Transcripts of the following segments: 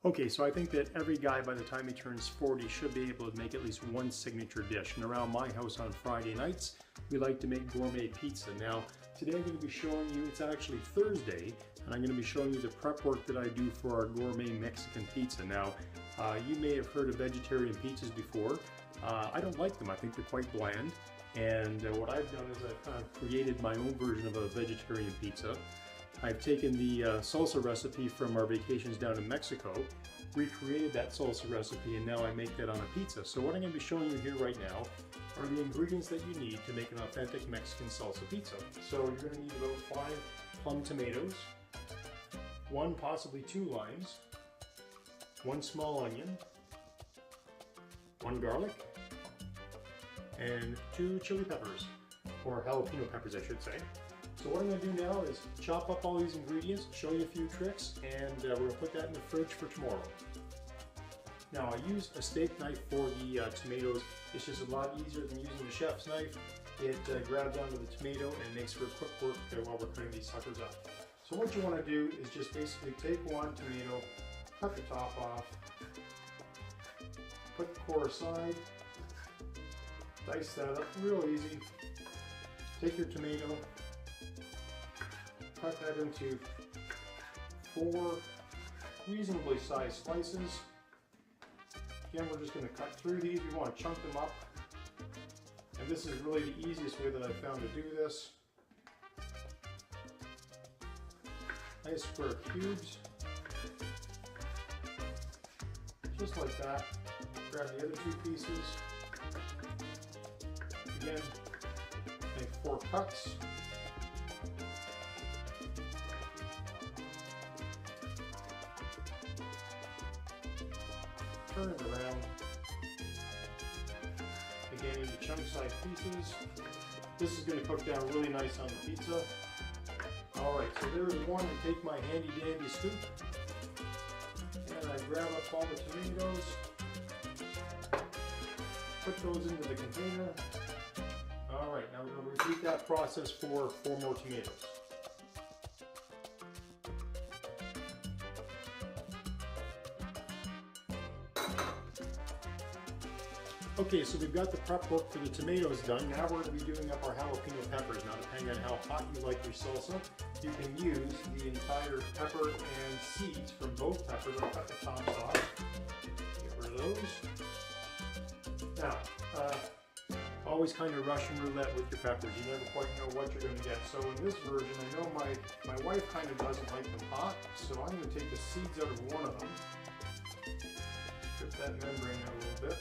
Okay, so I think that every guy by the time he turns 40 should be able to make at least one signature dish. And around my house on Friday nights, we like to make gourmet pizza. Now, today I'm going to be showing you, it's actually Thursday, and I'm going to be showing you the prep work that I do for our gourmet Mexican pizza. Now, you may have heard of vegetarian pizzas before. I don't like them. I think they're quite bland. And what I've done is I've kind of created my own version of a vegetarian pizza. I've taken the salsa recipe from our vacations down in Mexico, recreated that salsa recipe, and now I make that on a pizza. So what I'm going to be showing you here right now are the ingredients that you need to make an authentic Mexican salsa pizza. So you're going to need about 5 plum tomatoes, 1, possibly 2 limes, 1 small onion, 1 garlic, and 2 chili peppers, or jalapeno peppers I should say. So what I'm going to do now is chop up all these ingredients, show you a few tricks, and we're going to put that in the fridge for tomorrow. Now I used a steak knife for the tomatoes. It's just a lot easier than using the chef's knife. It grabs onto the tomato and makes for quick work while we're cutting these suckers up. So what you want to do is just basically take 1 tomato, cut the top off, put the core aside, dice that up real easy, take your tomato, cut that into 4 reasonably sized slices. Again, we're just going to cut through these. We want to chunk them up. And this is really the easiest way that I've found to do this. Nice square cubes. Just like that. Grab the other 2 pieces. Again, make 4 cuts. Turn it around, again into chunk-sized pieces. This is going to cook down really nice on the pizza. Alright, so there's one to take my handy dandy scoop, and I grab up all the tomatoes, put those into the container. Alright, now we're going to repeat that process for 4 more tomatoes. Okay, so we've got the prep work for the tomatoes done. Now we're going to be doing up our jalapeno peppers. Now, depending on how hot you like your salsa, you can use the entire pepper and seeds from both peppers. I'll cut the tops off. Get rid of those. Now, always kind of Russian roulette with your peppers. You never quite know what you're going to get. So in this version, I know my wife kind of doesn't like them hot, so I'm going to take the seeds out of one of them. Strip that membrane out a little bit.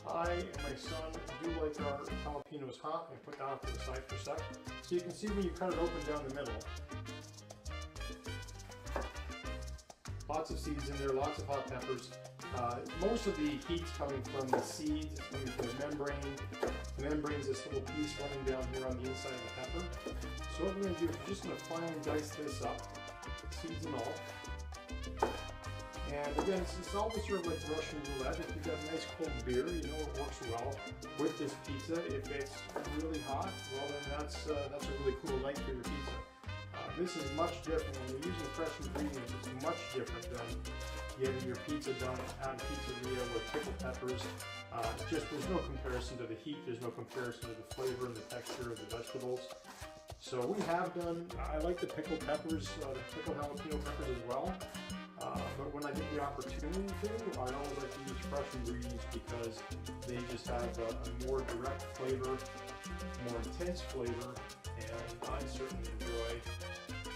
I and my son do like our jalapenos hot, and put that off to the side for a sec. So you can see when you cut it open down the middle, lots of seeds in there, lots of hot peppers. Most of the heat's coming from the seeds, it's coming from the membrane. The membrane is this little piece running down here on the inside of the pepper. So what we're going to do is we're just going to finely dice this up, seeds and all. And again, it's always sort of like Russian roulette. If you've got a nice cold beer, you know it works well with this pizza. If it's really hot, well then that's a really cool night for your pizza. This is much different. When you're using fresh ingredients, it's much different than getting your pizza done at a pizzeria with pickled peppers. There's no comparison to the heat. There's no comparison to the flavor and the texture of the vegetables. So we have done, I like the pickled peppers, the pickled jalapeno peppers as well. But when I get the opportunity to, I always like to use fresh ingredients because they just have a more direct flavor, more intense flavor, and I certainly enjoy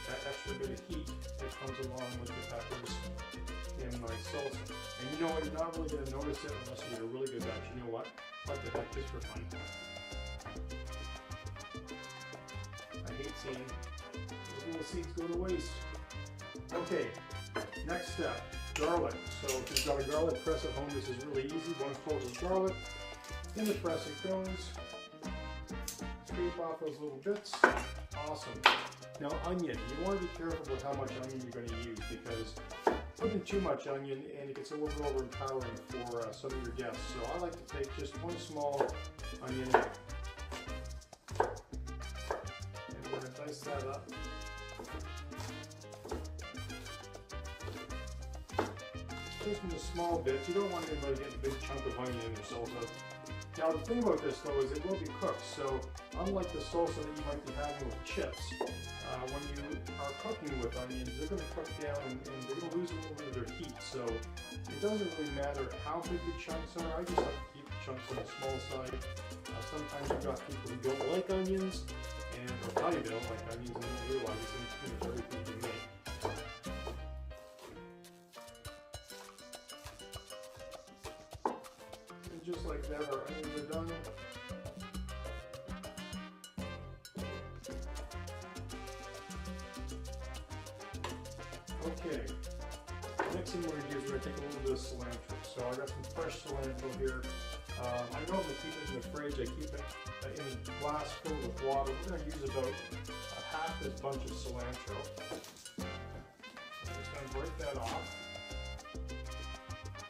that extra bit of heat that comes along with the peppers in my salsa. And you know what, you're not really going to notice it unless you get a really good batch. You know what? What the heck, just for fun. I hate seeing those little seeds go to waste. Okay. Next step, garlic. So if you've got a garlic press at home, this is really easy. 1 clove of garlic. In the press it goes. Scrape off those little bits. Awesome. Now onion. You want to be careful with how much onion you're going to use because put in too much onion and it gets a little bit overpowering for some of your guests. So I like to take just one small onion and we're going to dice that up. Just in a small bit. You don't want anybody to get a big chunk of onion in your salsa. Now the thing about this though is it will be cooked, so unlike the salsa that you might be having with chips, when you are cooking with onions, they're going to cook down and they're going to lose a little bit of their heat. So it doesn't really matter how big the chunks are. I just like to keep the chunks on the small side. Sometimes you've got people who don't like onions, and or probably they don't like onions and don't realize it's in pretty much everything you make. And just like that, our onions are done. Okay, next thing we're going to do is we're going to take a little bit of cilantro. So I got some fresh cilantro here. I normally keep it in the fridge. I keep it in a glass filled with water. We're going to use about half this bunch of cilantro. I'm just going to break that off.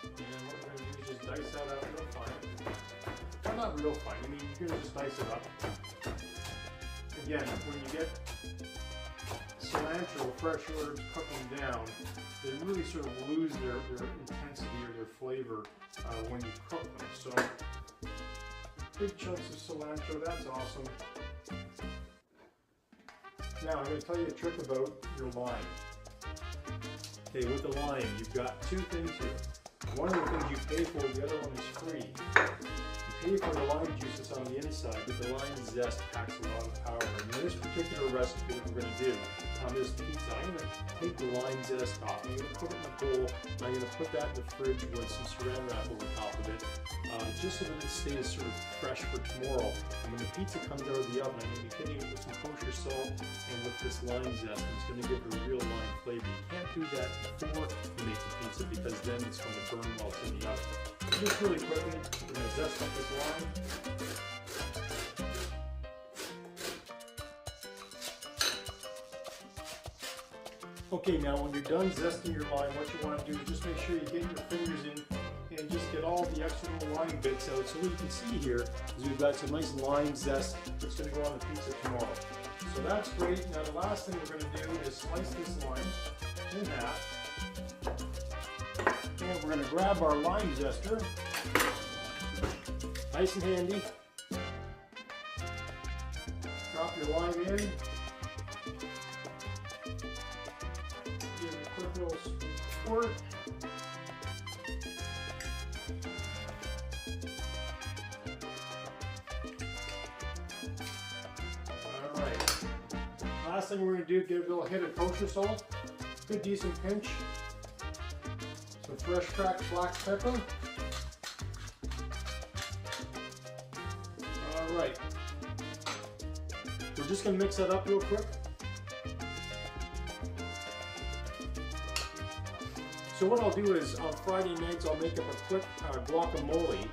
And what we're going to do is just dice that out real fine. Well, not real fine. I mean, you're going to just dice it up. Again, when you get cilantro, fresh herbs cooking down, they really sort of lose their intensity or their flavor when you cook them. So, big chunks of cilantro, that's awesome. Now, I'm going to tell you a trick about your lime. Okay, with the lime, you've got two things here. One of the things you pay for, the other one is free. You pay for the lime juice that's on the inside, but the lime zest packs a lot of power. And in this particular recipe that we're going to do on this pizza, I'm going to take the lime zest off. I'm going to put it in a bowl. I'm going to put that in the fridge with some saran wrap over top of it, just so that it stays sort of fresh for tomorrow. And when the pizza comes out of the oven, I'm going to be hitting it with some kosher salt and with this lime zest. And it's going to give it a real lime flavor. You can't do that before you make the pizza because then it's going to burn while it's in the oven. So just really quickly, we're going to zest up this lime. Okay, now when you're done zesting your lime, what you want to do is just make sure you get your fingers in and just get all the extra little lime bits out. So what you can see here is we've got some nice lime zest that's going to go on the pizza tomorrow. So that's great. Now the last thing we're going to do is slice this lime in half. And we're going to grab our lime zester, nice and handy. Drop your lime in. Give it a quick little squirt. Alright. Last thing we're going to do is get a little hit of kosher salt. Good decent pinch. Some fresh cracked black pepper. Alright. We're just going to mix that up real quick. So what I'll do is on Friday nights I'll make up a quick guacamole,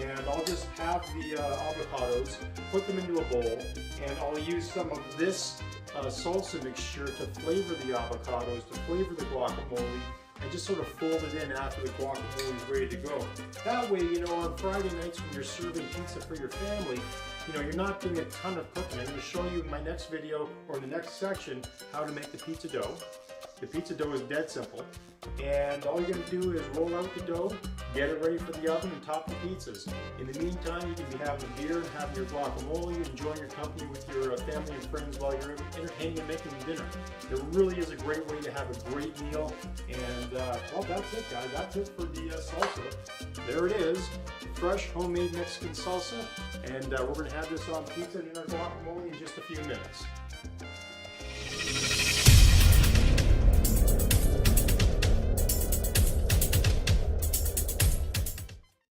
and I'll just have the avocados, put them into a bowl, and I'll use some of this salsa mixture to flavor the avocados, to flavor the guacamole, and just sort of fold it in after the guacamole is ready to go. That way, you know, on Friday nights when you're serving pizza for your family, you know, you're not doing a ton of cooking. I'm going to show you in my next video or in the next section how to make the pizza dough. The pizza dough is dead simple, and all you're going to do is roll out the dough, get it ready for the oven, and top the pizzas. In the meantime, you can be having a beer and having your guacamole, enjoying your company with your family and friends while you're entertaining and making dinner. It really is a great way to have a great meal, and well, that's it, guys. That's it for the salsa. There it is, fresh homemade Mexican salsa, and we're going to have this on pizza and in our guacamole in just a few minutes.